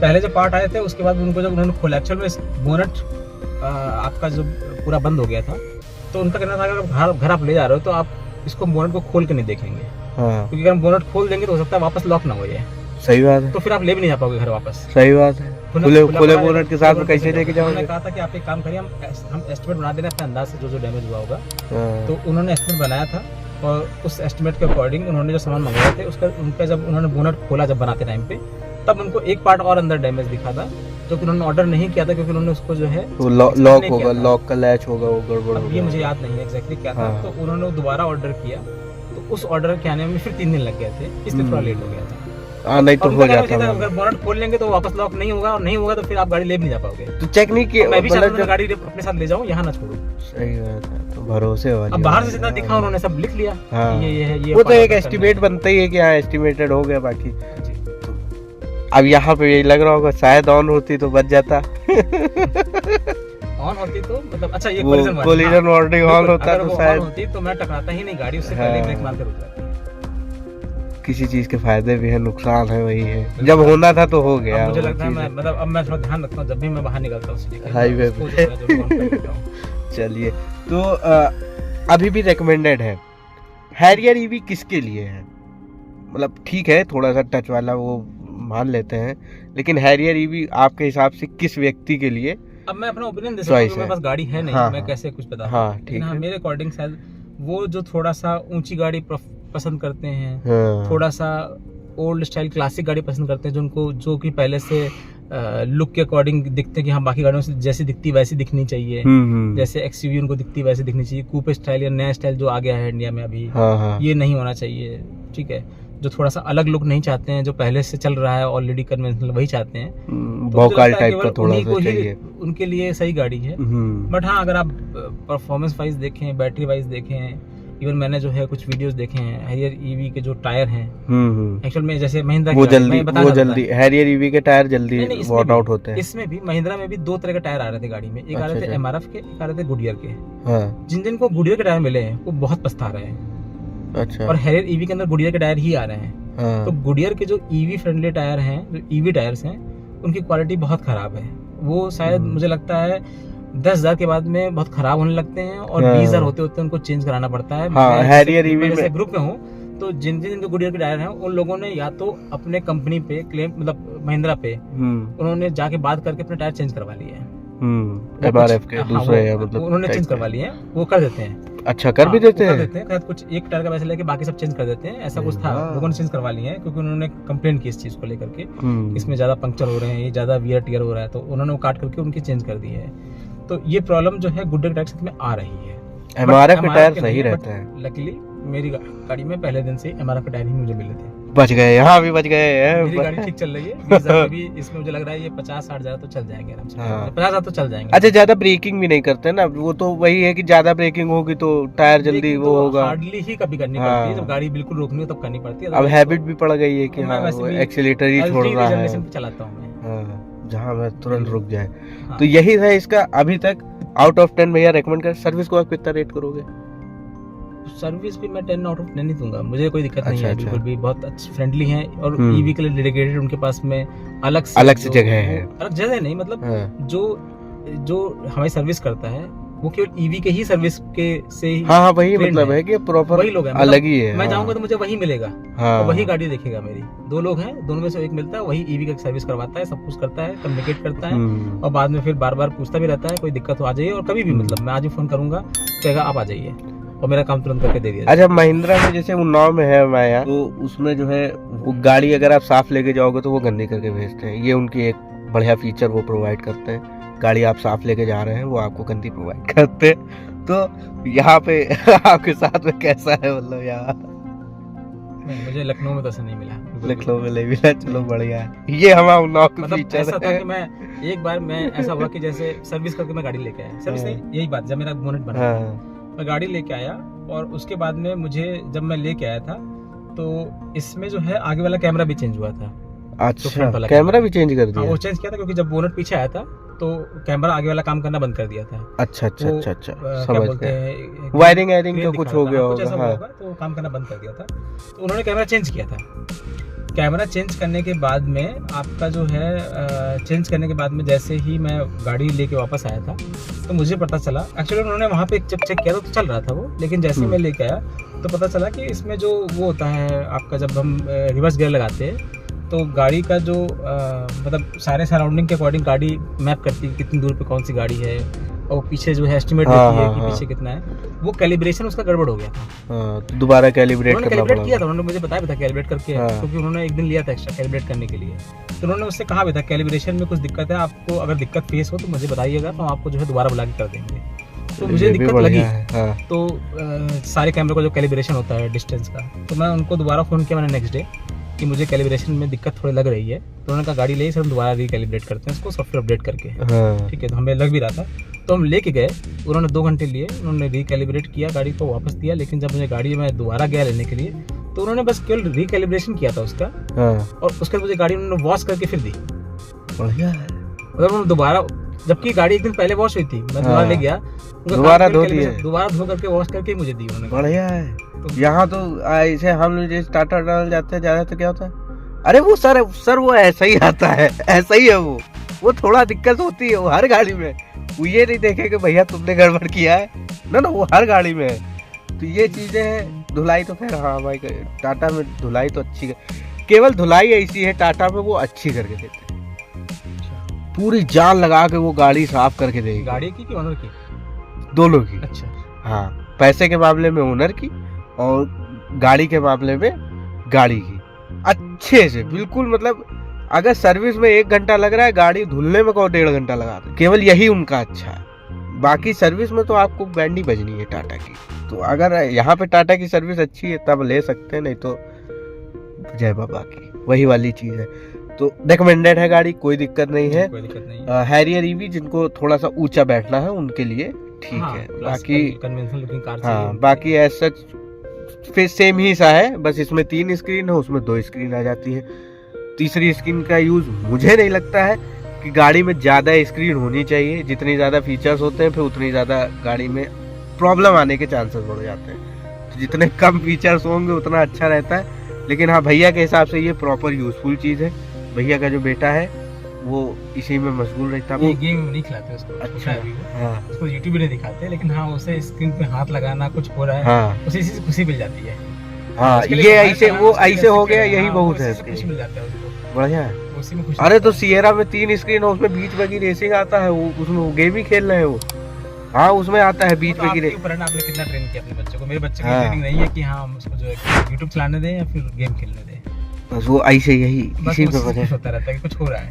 पहले जो पार्ट आए थे उसके बाद उनको जब उन्होंने खोला, एक्चुअल में बोनट आपका जो पूरा बंद हो गया था, तो उनका कहना था अगर घर आप ले जा रहे हो तो आप इसको बोनट को खोल के नहीं देखेंगे, क्योंकि अगर हम बोनट खोल देंगे तो हो सकता है वापस लॉक ना हो जाए। सही बात है, तो फिर आप ले भी नहीं जा पाओगे घर वापस। सही बात है, खुले बोनट के साथ में कैसे लेके जाओगे? उन्होंने कहा था कि आप एक काम करिए, हम एस्टिमेट बना देना अपने अंदाज से जो डैमेज हुआ होगा। तो उन्होंने एस्टिमेट बनाया था, और उस एस्टिमेट के अकॉर्डिंग उन्होंने जो सामान मंगाया थे उनका जब उन्होंने बोनट खोला जब बनाते टाइम पे, तब उनको एक पार्ट और अंदर डैमेज दिखा था, जो कि उन्होंने ऑर्डर नहीं किया था, क्योंकि उन्होंने उसको जो है लॉक होगा, लॉक का लैच होगा, वो गड़बड़ होगा। ये मुझे याद नहीं है एग्जैक्टली क्या था। तो उन्होंने दोबारा ऑर्डर किया, तो उस ऑर्डर के आने में फिर 3 दिन लग गए थे, इसलिए थोड़ा लेट हो गया था। नहीं तो हो जाता है, अगर बोनट खोल लेंगे तो वापस लॉक नहीं होगा, और नहीं होगा तो फिर आप गाड़ी ले भी नहीं जा पाओगे। तो चेक नहीं किया? मैं भी चाहता हूं गाड़ी अपने साथ ले जाऊं, यहाँ ना छोड़ूं। सही बात है, तो भरोसे वाली। अब बाहर से जितना दिखा उन्होंने सब लिख लिया, ये है, ये वो तो एक एस्टिमेट बनता ही है कि हाँ एस्टिमेटेड हो गया, बाकी अब यहाँ पे यही लग रहा होगा शायद ऑन होती तो बच जाता। ऑन होती तो मतलब अच्छा, ये कोलिजन वार्निंग ऑन होता तो शायद होती तो मैं टकराता ही नहीं, गाड़ी उससे पहले ब्रेक मार कर रुक जाती। किसी चीज के फायदे भी है, नुकसान है, वही है, जब होना था तो हो गया। मुझे लगता है मैं मतलब अब मैं थोड़ा ध्यान रखता हूँ जब भी मैं बाहर निकलता हूँ हाईवे पे। चलिए, तो अभी भी रेकमेंडेड है हैरियर ईवी किसके लिए है? मतलब ठीक है, थोड़ा सा टच वाला वो मान लेते हैं, लेकिन हैरियर ईवी आपके हिसाब से किस व्यक्ति के लिए? अब मैं अपना ओपिनियन दे सकता हूं, मेरे पास गाड़ी है नहीं, मैं कैसे कुछ बता। हाँ, ठीक है। मेरे अकॉर्डिंग शायद वो जो थोड़ा सा ऊंची गाड़ी पसंद करते हैं, थोड़ा सा ओल्ड स्टाइल क्लासिक गाड़ी पसंद करते हैं, जो कि पहले से लुक के अकॉर्डिंग दिखते हैं कि हाँ बाकी गाड़ियों से जैसी दिखती वैसी दिखनी चाहिए, जैसे एक्सयूवी उनको दिखती वैसी दिखनी चाहिए, कूपे स्टाइल या नया स्टाइल जो आ गया है इंडिया में अभी, ये नहीं होना चाहिए। ठीक है, जो थोड़ा सा अलग लुक नहीं चाहते हैं, जो पहले से चल रहा है ऑलरेडी कन्वेंशनल वही चाहते हैं, भौकाल टाइप का थोड़ा सा चाहिए, उनके लिए सही गाड़ी है। बट हाँ, अगर आप परफॉर्मेंस वाइज देखें, बैटरी वाइज देखें, इवन मैंने जो है कुछ वीडियोस देखे हैं, हैरियर ईवी के जो टायर हैं, एक्चुअल में जैसे महिंद्रा वो जल्दी हैरियर ईवी के टायर जल्दी वॉट आउट होते हैं। इसमें भी महिंद्रा में भी 2 तरह के टायर आ रहे थे गाड़ी में, एक आ रहे थे एमआरएफ के, एक आ रहे थे गुडियर के। जिन को गुडियर के टायर मिले हैं वो बहुत पछता रहे हैं। अच्छा। और हैरियर ईवी के अंदर गुडियर के टायर ही आ रहे हैं। तो गुडियर के जो ईवी फ्रेंडली टायर हैं, जो ईवी टायर्स हैं, उनकी क्वालिटी बहुत खराब है। वो शायद मुझे लगता है 10,000 के बाद में बहुत खराब होने लगते हैं और हाँ। 20,000 होते होते उनको चेंज कराना पड़ता है। हाँ, मैं Harrier जैसे- EV मैं जैसे में- ग्रुप में हूँ, तो जिन गुडियर के टायर हैं उन लोगों ने या तो अपने कंपनी पे क्लेम, मतलब महिंद्रा पे उन्होंने जाके बात करके अपने टायर चेंज करवा लिए हैं। वो MRF कुछ- के हाँ, दूसरे वो- या मतलब उन्होंने चेंज type के। करवा लिए हैं, वो कर देते हैं। अच्छा, कर भी हाँ, देते वो कर हैं। देते हैं, शायद कुछ एक टायर का पैसा लेके बाकी सब चेंज कर देते हैं, ऐसा कुछ था। वाह। लोगों ने चेंज करवा लिए हैं क्योंकि उन्होंने कंप्लेन की इस चीज को लेकर के, हम्म। इसमें ज्यादा पंक्चर हो रहे हैं, ये ज्यादा वियर टियर हो रहा है, तो उन्होंने वो काट करके उनकी चेंज कर दी है। तो ये प्रॉब्लम जो है गुड्डे टायर के साथ में आ रही है। MRF के टायर सही रहते हैं। लकीली मेरी गाड़ी में पहले दिन से MRF के टायर ही मुझे मिले थे। बच गए, यहाँ भी बच गए मेरी गाड़ी ठीक चल रही है, 20,000 में भी इसमें मुझे लग रहा है ये 50-60 हजार तो चल जाएंगे आराम से। हाँ। 50,000 तो चल जाएंगे। अच्छा, ज्यादा ब्रेकिंग भी नहीं करते ना, वो तो वही है कि ज्यादा ब्रेकिंग होगी तो टायर जल्दी लेकिन वो तो होगा। हार्डली ही कभी करनी हाँ। पड़ती है, जब गाड़ी बिल्कुल रोकनी हो तब करनी पड़ती है। अब हैबिट भी पड़ गई है कि मैं हाँ वैसे वो भी एक्सीलेटर ही छोड़ रहा है। जनरेशन पे चलाता हूँ मैं। हाँ, जहाँ मैं तुरंत रुक जाए। हाँ। तो यही था इसका अभी तक। आउट ऑफ 10 भैया रेकमेंड कर। सर्विस को आप कितना रेट करोगे? सर्विस भी मैं 10 आउट ऑफ 10 ही दूंगा, मुझे कोई दिक्कत नहीं अच्छा, है, अच्छा। बिल्कुल भी बहुत अच्छी फ्रेंडली हैं और हम्म। ईवी के लिए डेडिकेटेड उनके पास में अलग से जगह है। अलग जगह नहीं, मतलब हाँ जो हमारी सर्विस करता है वो केवल ईवी के ही सर्विस के से ही हाँ, वही trained मतलब है। है कि प्रॉपर वही लोग हैं, अलग ही है। मैं हाँ। जाऊंगा तो मुझे वही मिलेगा हाँ, और वही गाड़ी देखेगा मेरी। 2 लोग हैं, दोनों में से एक मिलता है, वही ईवी का सर्विस करवाता है, सब कुछ करता है, कम्युनिकेट करता है हम्म। और बाद में फिर बार बार पूछता भी रहता है कोई दिक्कत हो आ जाइए, और कभी भी मतलब मैं आज ही फोन करूंगा, कहेगा आप आ जाइए और मेरा काम तुरंत करके दे दिया। अच्छा, महिंद्रा में जैसे उन्नाव में है माया, तो उसमें जो है वो गाड़ी अगर आप साफ लेके जाओगे तो वो गंदी करके भेजते हैं। ये उनकी एक बढ़िया फीचर वो प्रोवाइड करते हैं। गाड़ी आप साफ लेके जा रहे हैं, वो आपको गंदी प्रोवाइड करते हैं। तो यहाँ पे आपके साथ में कैसा है, मतलब यहाँ नहीं, मुझे लखनऊ में तो ऐसा नहीं मिला, बिल्कुल भी। लखनऊ में ले मिला, चलो बढ़िया है। ये हमारा उन्नाव का मतलब फीचर ऐसा था है। कि मैं एक बार मैं ऐसा हुआ कि जैसे सर्विस करके मैं गाड़ी लेके आया, सर्विस नहीं, यही बात, जब मेरा बोनेट बना हाँ, मैं गाड़ी लेके आया और उसके बाद में मुझे जब मैं लेके आया था तो इसमें जो है आगे वाला कैमरा भी चेंज हुआ था। अच्छा, फ्रंट वाला कैमरा भी चेंज कर हाँ, दिया। वो चेंज किया था क्योंकि जब बोनेट पीछे आया था तो कैमरा आगे वाला काम करना बंद कर दिया था। अच्छा अच्छा वो, अच्छा अच्छा, क्या समझ बोलते गया। हैं, वायरिंग वायरिंग ग्रीन का कुछ दिखा हो रहा गया था, कुछ ऐसा होगा। हुआ हाँ, होगा, तो काम करना बंद कर दिया था। तो उन्होंने कैमरा चेंज किया था। कैमरा चेंज करने के बाद में आपका जो है चेंज करने के बाद में जैसे ही मैं गाड़ी लेके वापस आया था तो मुझे पता चला, एक्चुअली उन्होंने वहाँ पे जब चेक किया तो चल रहा था वो, लेकिन जैसे ही मैं लेके आया तो पता चला कि इसमें जो वो होता है आपका, जब हम रिवर्स गियर लगाते हैं तो गाड़ी का जो मतलब सारे सराउंडिंग के अकॉर्डिंग गाड़ी मैप करती है कितनी दूर पे कौन सी गाड़ी है और पीछे जो है एस्टिमेट हाँ, देती है हाँ, कि हाँ। पीछे कितना है। वो कैलिब्रेशन उसका गड़बड़ हो गया था। हाँ, तो दोबारा कैलिब्रेट उन्होंने करना कैलिब्रेट किया पड़ा। था, उन्होंने मुझे बताया भी था कैलिब्रेट करके, हाँ। क्योंकि उन्होंने एक दिन लिया था एक्स्ट्रा कैलिब्रेट करने के लिए। तो उन्होंने उससे कहा भी था कैलिब्रेशन में कुछ दिक्कत है, आपको अगर दिक्कत फेस हो तो मुझे बताइएगा, तो हम आपको जो है दोबारा बुला के कर देंगे। तो मुझे ये भी दिक्कत बढ़िया लगी। है। हाँ, तो सारे कैमरे का जो कैलिब्रेशन होता है डिस्टेंस का, तो मैं उनको दोबारा फ़ोन किया मैंने नेक्स्ट डे कि मुझे कैलिब्रेशन में दिक्कत थोड़ी लग रही है। तो उन्होंने कहा गाड़ी ले सर हम दोबारा रिकैलिब्रेट करते हैं उसको, सॉफ्टवेयर अपडेट करके। हाँ, ठीक है, तो हमें लग भी रहा था, तो हम लेके गए। उन्होंने 2 घंटे लिए, उन्होंने रिकैलिब्रेट किया, गाड़ी को वापस दिया। लेकिन जब मुझे गाड़ी में दोबारा गया लेने के लिए तो उन्होंने बस केवल रिकैलिब्रेशन किया था उसका, हाँ, और उसके बाद मुझे गाड़ी उन्होंने वॉश करके फिर दी। बढ़िया है। मतलब उन्होंने दोबारा, जबकि गाड़ी एक दिन पहले वॉश हुई थी, मैं दोबारा हाँ। ले गया, उनका दोबारा काम धो कैलिब्रेशन दिए। दोबारा धो करके वॉश करके मुझे दी उन्होंने। बढ़िया है। यहाँ तो ऐसे हम लोग जैसे टाटा डाल जाते हैं ज्यादा, तो क्या होता है, अरे वो सर वो ऐसा ही आता है, ऐसा ही है वो थोड़ा दिक्कत होती है वो हर गाड़ी में। वो ये नहीं देखे कि भैया तुमने गड़बड़ किया है ना, वो हर गाड़ी में है। तो ये चीजें हैं। धुलाई तो खैर हाँ भाई, टाटा में धुलाई तो अच्छी, केवल धुलाई ऐसी है टाटा में वो अच्छी करके देते हैं, पूरी जान लगा के वो गाड़ी साफ करके देगी। गाड़ी की ओनर की? दोनों की। अच्छा, हाँ, पैसे के मामले में ओनर की और गाड़ी के मामले में गाड़ी की, अच्छे से बिल्कुल। मतलब अगर सर्विस में 1 घंटा लग रहा है, गाड़ी धुलने में को 1.5 घंटा लगा दे, केवल यही उनका अच्छा है। बाकी सर्विस में तो आपको बैंड ही बजनी है टाटा की। तो अगर यहाँ पे टाटा की सर्विस अच्छी है तब ले सकते हैं, नहीं तो जय बाबा की, वही वाली चीज है। तो रिकमेंडेड है गाड़ी, कोई दिक्कत नहीं है। कोई दिक्कत नहीं है। हैरियर ईवी जिनको थोड़ा सा ऊंचा बैठना है उनके लिए ठीक हाँ, है। plus बाकी कन्वेंशनल लुकिंग कार हाँ, चाहिए। बाकी एज सच फिर सेम ही सा है, बस इसमें 3 स्क्रीन है, उसमें 2 स्क्रीन आ जाती है। तीसरी स्क्रीन का यूज मुझे नहीं लगता है कि गाड़ी में ज़्यादा स्क्रीन होनी चाहिए। जितनी ज़्यादा फीचर्स होते हैं फिर उतनी ज़्यादा गाड़ी में प्रॉब्लम आने के चांसेस बढ़ जाते हैं। तो जितने कम फीचर्स होंगे उतना अच्छा रहता है। लेकिन हाँ, भैया के हिसाब से ये प्रॉपर यूजफुल चीज़ है। भैया का जो बेटा है वो इसी में मशगूल रहता है। ये गेम नहीं खिलाते उसको। अच्छा। अभी वो हाँ उसको यूट्यूब भी नहीं दिखाते, लेकिन हाँ उसे स्क्रीन पे हाथ लगाना, कुछ हो रहा है, हाँ उसी से खुशी मिल जाती है। हाँ, उसके लिए ये मोबाइल ऐसे चलाना वो उसके लिए ऐसे हो ऐसे गया, करें, यही हाँ, बहुत उसी है से इसके खुशी लिए। मिल जाता है उसको, बढ़िया है। उसी में खुशी अरे तो मिलता है। सिएरा में 3 स्क्रीन है, उसमें बीच में की रेसिंग आता है, वो उसमें वो गेम ही खेल रहे हैं वो। हाँ उसमें आता है वो बीच तो में की आपके ऊपर है ना, आपने कितना ट्रेन किया अपने बच्चे को। मेरे बच्चे की हाँ। ट्रेनिंग नहीं है कि हाँ हम उसको जो है यूट्यूब चलाने दें या फिर गेम खेलने दें, बस वो ऐसे यही बस इसी उसी पे से बने। खुश होता रहता है कि कुछ हो रहा है।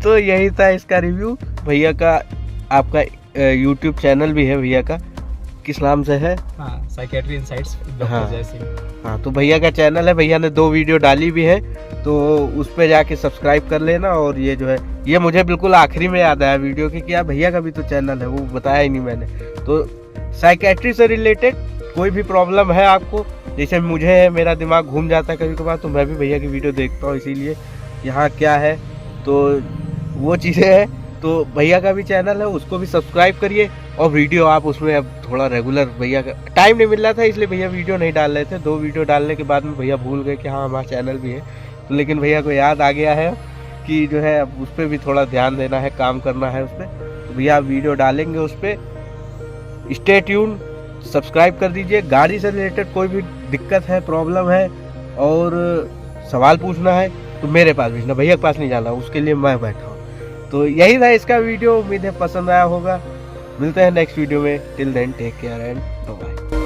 तो यही था इसका रिव्यू भैया का। आपका यूट्यूब चैनल भी है भैया का, किस नाम से है? हाँ, साइकेट्री इनसाइट्स हाँ। डॉक्टर जय सिंह। हाँ तो भैया का चैनल है, भैया ने 2 वीडियो डाली भी है, तो उस पे जाके सब्सक्राइब कर लेना। और ये जो है, ये मुझे बिल्कुल आखिरी में याद आया वीडियो के कि यार भैया का भी तो चैनल है, वो बताया ही नहीं मैंने। तो साइकेट्री से रिलेटेड कोई भी प्रॉब्लम है आपको, जैसे मुझे है, मेरा दिमाग घूम जाता है कभी कभार, तो मैं भी भैया की वीडियो देखता हूँ, इसीलिए यहाँ क्या है तो वो चीज़ें हैं। तो भैया का भी चैनल है, उसको भी सब्सक्राइब करिए। और वीडियो आप उसमें अब थोड़ा रेगुलर, भैया का टाइम नहीं मिल रहा था इसलिए भैया वीडियो नहीं डाल रहे थे। 2 वीडियो डालने के बाद में भैया भूल गए कि हाँ हमारा चैनल भी है। तो लेकिन भैया को याद आ गया है कि जो है अब उस पर भी थोड़ा ध्यान देना है, काम करना है उस पर। तो भैया वीडियो डालेंगे उस पर, स्टे ट्यून, सब्सक्राइब कर दीजिए। गाड़ी से रिलेटेड कोई भी दिक्कत है, प्रॉब्लम है और सवाल पूछना है तो मेरे पास भेजना, भैया के पास नहीं जाना, उसके लिए मैं बैठा हूँ। तो यही था इसका वीडियो, उम्मीद है पसंद आया होगा। मिलते हैं नेक्स्ट वीडियो में, till then take care and bye bye.